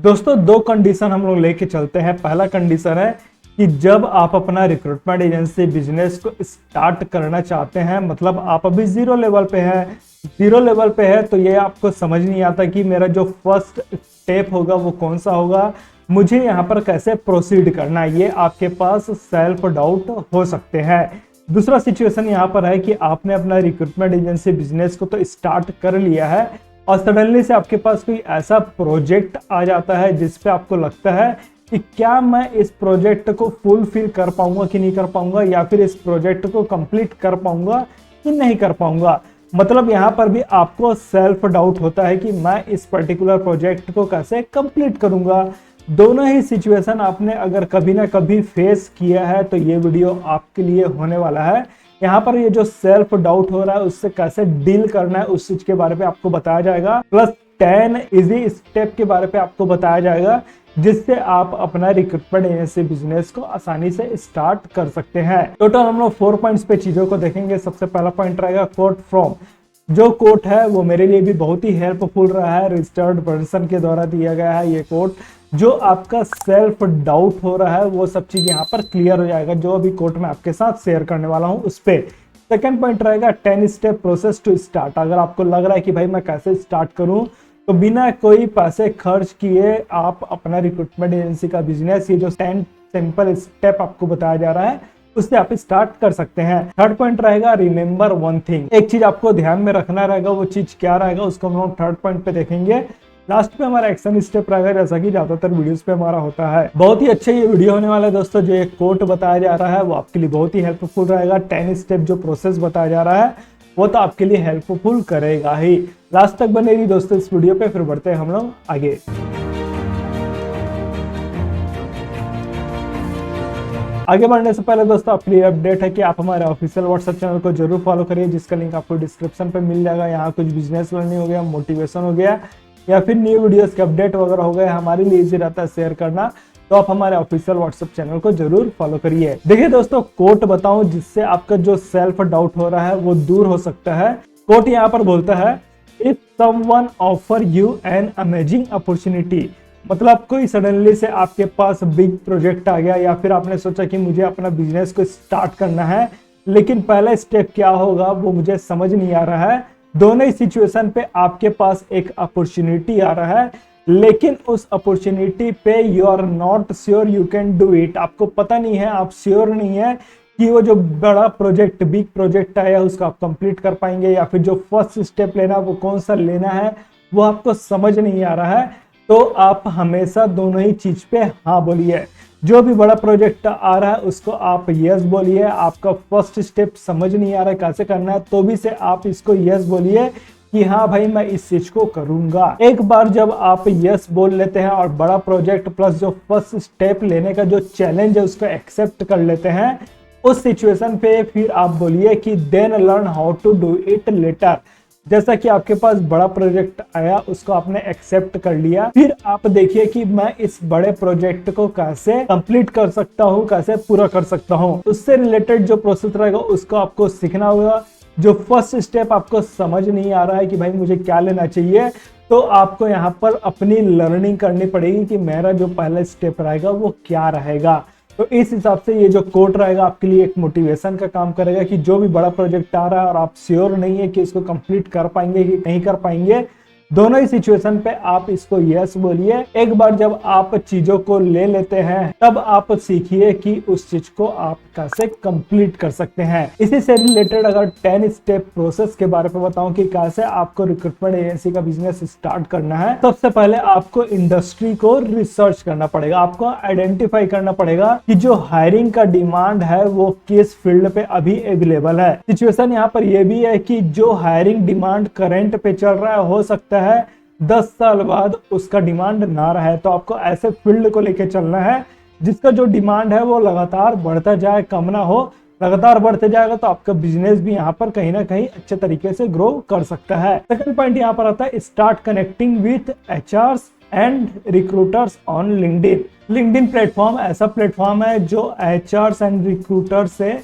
दोस्तों दो कंडीशन हम लोग लेके चलते हैं। पहला कंडीशन है कि जब आप अपना रिक्रूटमेंट एजेंसी बिजनेस को स्टार्ट करना चाहते हैं, मतलब आप अभी जीरो लेवल पे है तो ये आपको समझ नहीं आता कि मेरा जो फर्स्ट स्टेप होगा वो कौन सा होगा, मुझे यहाँ पर कैसे प्रोसीड करना है, ये आपके पास सेल्फ डाउट हो सकते हैं। दूसरा सिचुएशन यहाँ पर है कि आपने अपना रिक्रूटमेंट एजेंसी बिजनेस को तो स्टार्ट कर लिया है और सडनली से आपके पास कोई ऐसा प्रोजेक्ट आ जाता है जिसपे आपको लगता है कि क्या मैं इस प्रोजेक्ट को फुलफिल कर पाऊंगा कि नहीं कर पाऊंगा, या फिर इस प्रोजेक्ट को कंप्लीट कर पाऊंगा कि नहीं कर पाऊंगा। मतलब यहाँ पर भी आपको सेल्फ डाउट होता है कि मैं इस पर्टिकुलर प्रोजेक्ट को कैसे कंप्लीट करूंगा। दोनों ही सिचुएशन आपने अगर कभी ना कभी फेस किया है तो ये वीडियो आपके लिए होने वाला है। यहाँ पर ये जो सेल्फ डाउट हो रहा है उससे कैसे डील करना है उस चीज के बारे में आपको बताया जाएगा, प्लस 10 इजी स्टेप के बारे में आपको बताया जाएगा जिससे आप अपना रिक्रूटमेंट एजेंसी बिजनेस को आसानी से स्टार्ट कर सकते हैं। टोटल हम लोग 4 पॉइंट्स पे चीजों को देखेंगे। सबसे पहला पॉइंट रहेगा कोट फ्रॉम। जो कोट है वो मेरे लिए भी बहुत ही हेल्पफुल रहा है, रजिस्टर्ड पर्सन के द्वारा दिया गया है ये कोट। जो आपका सेल्फ डाउट हो रहा है वो सब चीज यहाँ पर क्लियर हो जाएगा, जो अभी कोट में आपके साथ शेयर करने वाला हूँ उस पे। सेकंड पॉइंट रहेगा 10 स्टेप प्रोसेस टू स्टार्ट। अगर आपको लग रहा है कि भाई मैं कैसे स्टार्ट करूं, तो बिना कोई पैसे खर्च किए आप अपना रिक्रूटमेंट एजेंसी का बिजनेस, ये जो 10 सिंपल स्टेप आपको बताया जा रहा है उससे आप स्टार्ट कर सकते हैं। थर्ड पॉइंट रहेगा रिमेंबर वन थिंग। एक चीज आपको ध्यान में रखना रहेगा, वो चीज क्या रहेगा उसको हम लोग थर्ड पॉइंट पे देखेंगे। लास्ट पे हमारा एक्शन स्टेप रहेगा, जैसा कि ज्यादातर वीडियोस पे हमारा होता है। बहुत ही अच्छा ये वीडियो होने वाला है दोस्तों। जो एक कोट बताया जा रहा है वो आपके लिए बहुत ही हेल्पफुल रहेगा। 10 स्टेप जो प्रोसेस बताया जा रहा है वो तो आपके लिए हेल्पफुल करेगा ही। लास्ट तक बने रही दोस्तों इस वीडियो पे, फिर बढ़ते हैं हम लोग आगे। आगे बढ़ने से पहले दोस्तों अपनी अपडेट है कि आप हमारे ऑफिशियल व्हाट्सएप चैनल को जरूर फॉलो करिए, जिसका लिंक आपको डिस्क्रिप्शन पे मिल जाएगा। यहाँ कुछ बिजनेस लर्निंग हो गया, मोटिवेशन हो गया, या फिर न्यू वीडियोस के अपडेट वगैरह हो गए, हमारे लिए इजी रहता है शेयर करना, तो आप हमारे ऑफिशियल व्हाट्सएप चैनल को जरूर फॉलो करिए। देखिए दोस्तों कोट बताऊं जिससे आपका जो सेल्फ डाउट हो रहा है वो दूर हो सकता है। कोट यहाँ पर बोलता है if someone offer you an amazing opportunity. मतलब कोई सडनली से आपके पास बिग प्रोजेक्ट आ गया, या फिर आपने सोचा कि मुझे अपना बिजनेस को स्टार्ट करना है, लेकिन पहला स्टेप क्या होगा वो मुझे समझ नहीं आ रहा है। दोनों ही सिचुएशन पे आपके पास एक अपॉर्चुनिटी आ रहा है, लेकिन उस अपॉर्चुनिटी पे you are not sure you can do it. आपको पता नहीं है, आप श्योर नहीं है कि वो जो बड़ा प्रोजेक्ट, बिग प्रोजेक्ट आया उसको आप कंप्लीट कर पाएंगे, या फिर जो फर्स्ट स्टेप लेना वो कौन सा लेना है वो आपको समझ नहीं आ रहा है। तो आप हमेशा दोनों ही चीज पे हाँ बोलिए। जो भी बड़ा प्रोजेक्ट आ रहा है उसको आप यस बोलिए। आपका फर्स्ट स्टेप समझ नहीं आ रहा है कैसे करना है, तो भी से आप इसको यस बोलिए कि हाँ भाई मैं इस चीज को करूंगा। एक बार जब आप यस बोल लेते हैं और बड़ा प्रोजेक्ट प्लस जो फर्स्ट स्टेप लेने का जो चैलेंज है उसको एक्सेप्ट कर लेते हैं, उस सिचुएशन पे फिर आप बोलिए कि then learn how to do it later. जैसा कि आपके पास बड़ा प्रोजेक्ट आया, उसको आपने एक्सेप्ट कर लिया, फिर आप देखिए कि मैं इस बड़े प्रोजेक्ट को कैसे कंप्लीट कर सकता हूँ, कैसे पूरा कर सकता हूँ। उससे रिलेटेड जो प्रोसेस रहेगा उसको आपको सीखना होगा। जो फर्स्ट स्टेप आपको समझ नहीं आ रहा है कि भाई मुझे क्या लेना चाहिए, तो आपको यहाँ पर अपनी लर्निंग करनी पड़ेगी कि मेरा जो पहला स्टेप रहेगा वो क्या रहेगा। तो इस हिसाब से ये जो कोट रहेगा आपके लिए एक मोटिवेशन का काम करेगा कि जो भी बड़ा प्रोजेक्ट आ रहा है और आप श्योर नहीं है कि इसको कंप्लीट कर पाएंगे कि नहीं कर पाएंगे, दोनों ही सिचुएशन पे आप इसको यस बोलिए। एक बार जब आप चीजों को ले लेते हैं तब आप सीखिए कि उस चीज को आप कैसे कंप्लीट कर सकते हैं। इसी से रिलेटेड अगर 10 स्टेप प्रोसेस के बारे में बताऊं कि कैसे आपको रिक्रूटमेंट एजेंसी का बिजनेस स्टार्ट करना है, सबसे पहले आपको इंडस्ट्री को रिसर्च करना पड़ेगा। आपको आइडेंटिफाई करना पड़ेगा कि जो हायरिंग का डिमांड है वो किस फील्ड पे अभी अवेलेबल है। सिचुएशन यहाँ पर यह भी है कि जो हायरिंग डिमांड करंट पे चल रहा है, हो सकता है 10 साल बाद उसका डिमांड ना रहे, तो आपको ऐसे फील्ड को लेके चलना है जिसका जो डिमांड है वो लगातार बढ़ता जाए, कम ना हो। लगातार बढ़ते जाएगा तो आपका बिजनेस भी यहाँ पर कहीं ना कहीं अच्छे तरीके से ग्रो कर सकता है। सेकंड पॉइंट यहाँ पर आता है start connecting with HRs and recruiters on LinkedIn. LinkedIn platform ऐसा प्लेटफॉर्म है जो एचआरस एंड रिक्रूटर से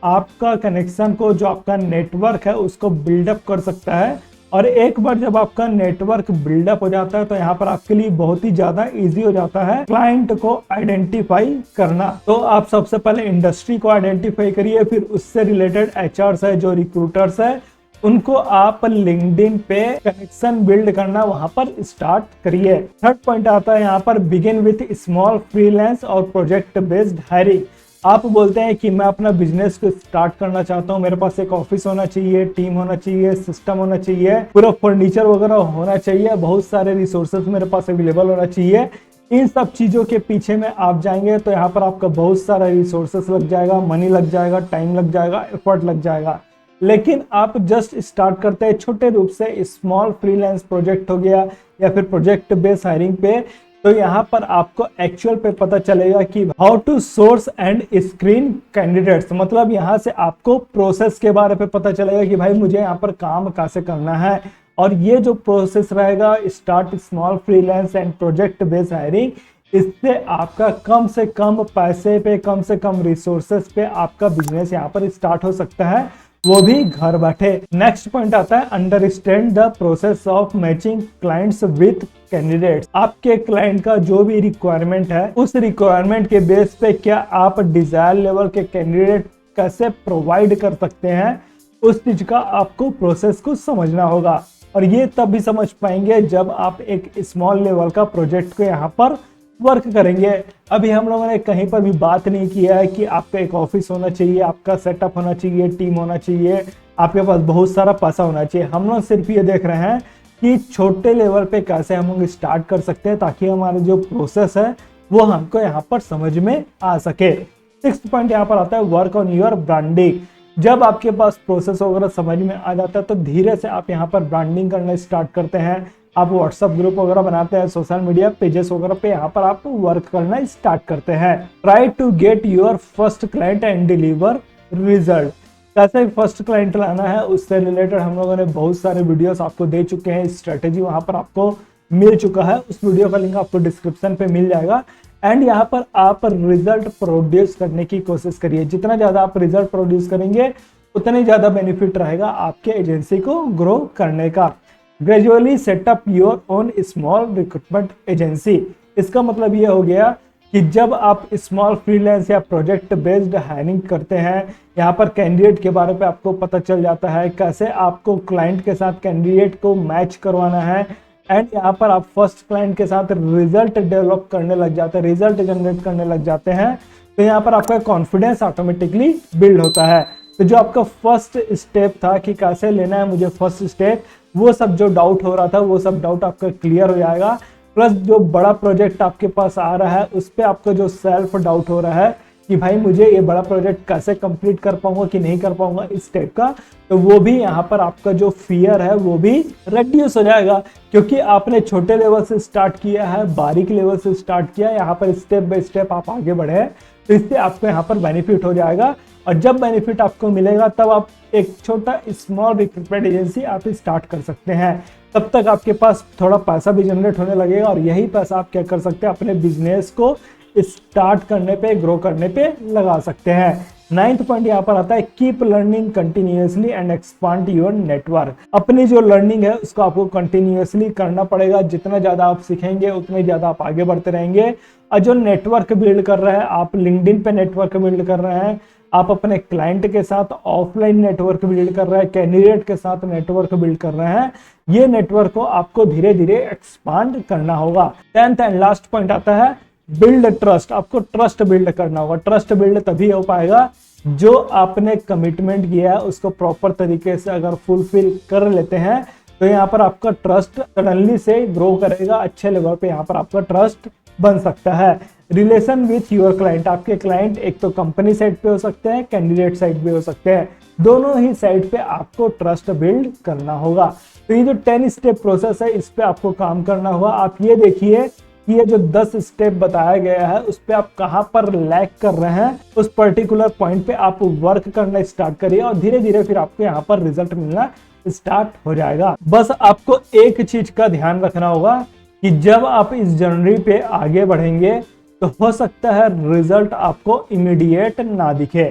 आपका कनेक्शन को, जो आपका नेटवर्क है उसको बिल्डअप कर सकता है। और एक बार जब आपका नेटवर्क बिल्डअप हो जाता है तो यहाँ पर आपके लिए बहुत ही ज्यादा इजी हो जाता है क्लाइंट को आइडेंटिफाई करना। तो आप सबसे पहले इंडस्ट्री को आइडेंटिफाई करिए, फिर उससे रिलेटेड एचआरस है, जो रिक्रूटर्स है, उनको आप लिंक्डइन पे कनेक्शन बिल्ड करना वहां पर स्टार्ट करिए। थर्ड पॉइंट आता है यहाँ पर बिगिन विथ स्मॉल फ्रीलांस और प्रोजेक्ट बेस्ड हायरिंग। आप बोलते हैं कि मैं अपना बिजनेस को स्टार्ट करना चाहता हूँ, मेरे पास एक ऑफिस होना चाहिए, टीम होना चाहिए, सिस्टम होना चाहिए, पूरा फर्नीचर वगैरह होना चाहिए, बहुत सारे रिसोर्सेज मेरे पास अवेलेबल होना चाहिए। इन सब चीजों के पीछे में आप जाएंगे तो यहाँ पर आपका बहुत सारा रिसोर्सेस लग जाएगा, मनी लग जाएगा, टाइम लग जाएगा, एफर्ट लग जाएगा। लेकिन आप जस्ट स्टार्ट करते हैं छोटे रूप से, स्मॉल फ्रीलांस प्रोजेक्ट हो गया या फिर प्रोजेक्ट बेस्ड हायरिंग पे, तो यहाँ पर आपको एक्चुअल पे पता चलेगा कि how to source and screen candidates. मतलब यहाँ से आपको प्रोसेस के बारे में पता चलेगा कि भाई मुझे यहाँ पर काम कैसे करना है। और ये जो प्रोसेस रहेगा start small freelance and project based hiring, इससे आपका कम से कम पैसे पे, कम से कम रिसोर्सेस पे आपका बिजनेस यहाँ पर स्टार्ट हो सकता है, वो भी घर बैठे। नेक्स्ट पॉइंट आता है understand the process of matching clients with candidates. आपके क्लाइंट का जो भी रिक्वायरमेंट है, उस रिक्वायरमेंट के बेस पे क्या आप डिजायर लेवल के कैंडिडेट कैसे प्रोवाइड कर सकते हैं, उस चीज का आपको प्रोसेस को समझना होगा। और ये तब भी समझ पाएंगे जब आप एक स्मॉल लेवल का प्रोजेक्ट को यहाँ पर वर्क करेंगे। अभी हम लोगों ने कहीं पर भी बात नहीं किया है कि आपका एक ऑफिस होना चाहिए, आपका सेटअप होना चाहिए, टीम होना चाहिए, आपके पास बहुत सारा पैसा होना चाहिए। हम लोग सिर्फ ये देख रहे हैं कि छोटे लेवल पे कैसे हम लोग स्टार्ट कर सकते हैं ताकि हमारा जो प्रोसेस है वो हमको यहाँ पर समझ में आ सके। सिक्स्थ पॉइंट यहाँ पर आता है वर्क ऑन योर ब्रांडिंग। जब आपके पास प्रोसेस वगैरह समझ में आ जाता है तो धीरे से आप यहाँ पर ब्रांडिंग करना स्टार्ट करते हैं। आप व्हाट्सएप ग्रुप वगैरह बनाते हैं, सोशल मीडिया पेजेस वगैरह पे यहाँ पर आप वर्क करना स्टार्ट करते हैं। Try to get your first client and deliver result. कैसे फर्स्ट क्लाइंट लाना है उससे रिलेटेड हम लोगों ने बहुत सारे वीडियोस आपको दे चुके हैं, स्ट्रेटेजी वहां पर आपको मिल चुका है, उस वीडियो का लिंक आपको डिस्क्रिप्शन पे मिल जाएगा। एंड यहाँ पर आप रिजल्ट प्रोड्यूस करने की कोशिश करिए। जितना ज्यादा आप रिजल्ट प्रोड्यूस करेंगे उतनी ज्यादा बेनिफिट रहेगा आपके एजेंसी को ग्रो करने का। Gradually setup your own small recruitment agency. इसका मतलब ये हो गया कि जब आप स्मॉल फ्रीलांस या प्रोजेक्ट बेस्ड हायरिंग करते हैं, यहाँ पर कैंडिडेट के बारे में आपको पता चल जाता है, कैसे आपको क्लाइंट के साथ कैंडिडेट को मैच करवाना है। एंड यहाँ पर आप फर्स्ट क्लाइंट के साथ रिजल्ट डेवलप करने लग जाते हैं, रिजल्ट जनरेट करने लग जाते हैं, तो यहाँ पर आपका कॉन्फिडेंस ऑटोमेटिकली बिल्ड होता है। तो जो आपका फर्स्ट स्टेप था कि कैसे लेना है मुझे फर्स्ट स्टेप, वो सब जो डाउट हो रहा था वो सब डाउट आपका क्लियर हो जाएगा। प्लस जो बड़ा प्रोजेक्ट आपके पास आ रहा है उस पर आपका जो सेल्फ डाउट हो रहा है कि भाई मुझे ये बड़ा प्रोजेक्ट कैसे कंप्लीट कर पाऊंगा कि नहीं कर पाऊंगा इस टाइप का, तो वो भी यहाँ पर आपका जो फियर है वो भी रिड्यूस हो जाएगा, क्योंकि आपने छोटे लेवल से स्टार्ट किया है, बारीक लेवल से स्टार्ट किया, यहाँ पर स्टेप बाय स्टेप आप आगे बढ़े, तो इससे आपको यहाँ पर बेनिफिट हो जाएगा। और जब बेनिफिट आपको मिलेगा तब आप एक छोटा स्मॉल रिक्रूटमेंट एजेंसी आप स्टार्ट कर सकते हैं। तब तक आपके पास थोड़ा पैसा भी जनरेट होने लगेगा और यही पैसा आप क्या कर सकते हैं, अपने बिजनेस को स्टार्ट करने पे, ग्रो करने पे लगा सकते हैं। नाइन्थ पॉइंट यहाँ पर आता है keep learning continuously and expand your network. अपनी जो लर्निंग है उसको आपको कंटिन्यूअसली करना पड़ेगा। जितना ज्यादा आप सीखेंगे उतने ज्यादा आप आगे बढ़ते रहेंगे। और जो नेटवर्क बिल्ड कर रहे हैं आप, लिंक्डइन पे नेटवर्क बिल्ड कर रहे हैं, आप अपने क्लाइंट के साथ ऑफलाइन नेटवर्क बिल्ड कर रहे हैं, कैंडिडेट के साथ नेटवर्क बिल्ड कर रहे हैं, ये नेटवर्क को आपको धीरे धीरे एक्सपांड करना होगा। 10th एंड लास्ट पॉइंट आता है बिल्ड ट्रस्ट। आपको ट्रस्ट बिल्ड करना होगा। ट्रस्ट बिल्ड तभी हो पाएगा जो आपने कमिटमेंट किया है उसको प्रॉपर तरीके से अगर फुलफिल कर लेते हैं, तो यहाँ पर आपका ट्रस्ट सडनली से ग्रो करेगा, अच्छे लेवल पे यहाँ पर आपका ट्रस्ट बन सकता है। Relation with your client. आपके क्लाइंट एक तो कंपनी साइड पे हो सकते हैं, कैंडिडेट साइड पे हो सकते हैं, दोनों ही साइड पे आपको ट्रस्ट बिल्ड करना होगा। तो ये जो 10 स्टेप प्रोसेस है इस पे आपको काम करना होगा। आप ये देखिए कि ये जो 10 स्टेप बताया गया है उस पे आप कहां पर लैग कर रहे हैं, उस पर्टिकुलर पॉइंट पे आप वर्क करना स्टार्ट करिए और धीरे धीरे फिर आपको यहाँ पर रिजल्ट मिलना स्टार्ट हो जाएगा। बस आपको एक चीज का ध्यान रखना होगा कि जब आप इस जर्नी पे आगे बढ़ेंगे तो हो सकता है रिजल्ट आपको इमीडिएट ना दिखे।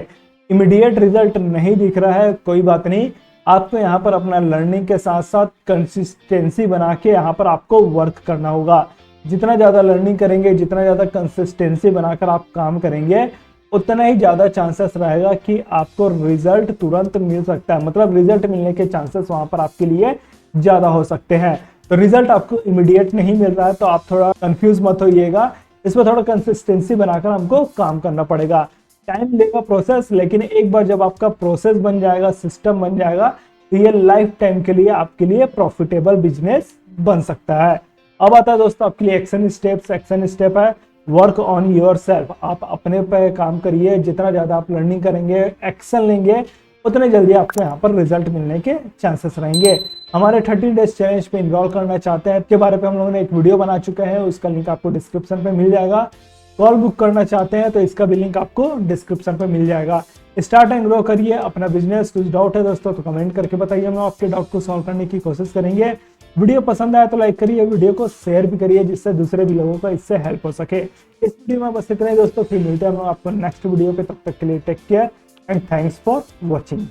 इमीडिएट रिजल्ट नहीं दिख रहा है, कोई बात नहीं, आपको यहाँ पर अपना लर्निंग के साथ साथ कंसिस्टेंसी बना के यहाँ पर आपको वर्क करना होगा। जितना ज़्यादा लर्निंग करेंगे, जितना ज़्यादा कंसिस्टेंसी बनाकर आप काम करेंगे, उतना ही ज़्यादा चांसेस रहेगा कि आपको रिजल्ट तुरंत मिल सकता है। मतलब रिजल्ट मिलने के चांसेस वहाँ पर आपके लिए ज़्यादा हो सकते हैं। तो रिजल्ट आपको इमीडिएट नहीं मिल रहा है तो आप थोड़ा कंफ्यूज मत होइएगा, इसमें थोड़ा कंसिस्टेंसी बनाकर हमको काम करना पड़ेगा। टाइम लेगा प्रोसेस, लेकिन एक बार जब आपका प्रोसेस बन जाएगा, सिस्टम बन जाएगा, तो ये लाइफ टाइम के लिए आपके लिए प्रॉफिटेबल बिजनेस बन सकता है। अब आता है दोस्तों आपके लिए एक्शन स्टेप्स। एक्शन स्टेप है वर्क ऑन योर सेल्फ। आप अपने पे काम करिए। जितना ज़्यादा आप लर्निंग करेंगे, एक्शन लेंगे, उतने जल्दी आपको यहाँ पर रिजल्ट मिलने के चांसेस रहेंगे। हमारे 30 डेज चैलेंज पे इनरोल करना चाहते हैं, इसके बारे में हम लोगों ने एक वीडियो बना चुका है, उसका लिंक आपको डिस्क्रिप्शन पे मिल जाएगा। कॉल बुक करना चाहते हैं तो इसका भी लिंक आपको डिस्क्रिप्शन पे मिल जाएगा। स्टार्ट एंड ग्रो करिए अपना बिजनेस। कुछ डाउट है दोस्तों तो कमेंट करके बताइए, हम आपके डाउट को सॉल्व करने की कोशिश करेंगे। वीडियो पसंद आया तो लाइक करिए, वीडियो को शेयर भी करिए जिससे दूसरे भी लोगों को इससे हेल्प हो सके। इस वीडियो में बस इतना ही दोस्तों, फिर मिलते हैं हम आपको नेक्स्ट वीडियो पे। तब तक के लिए take care and thanks for watching.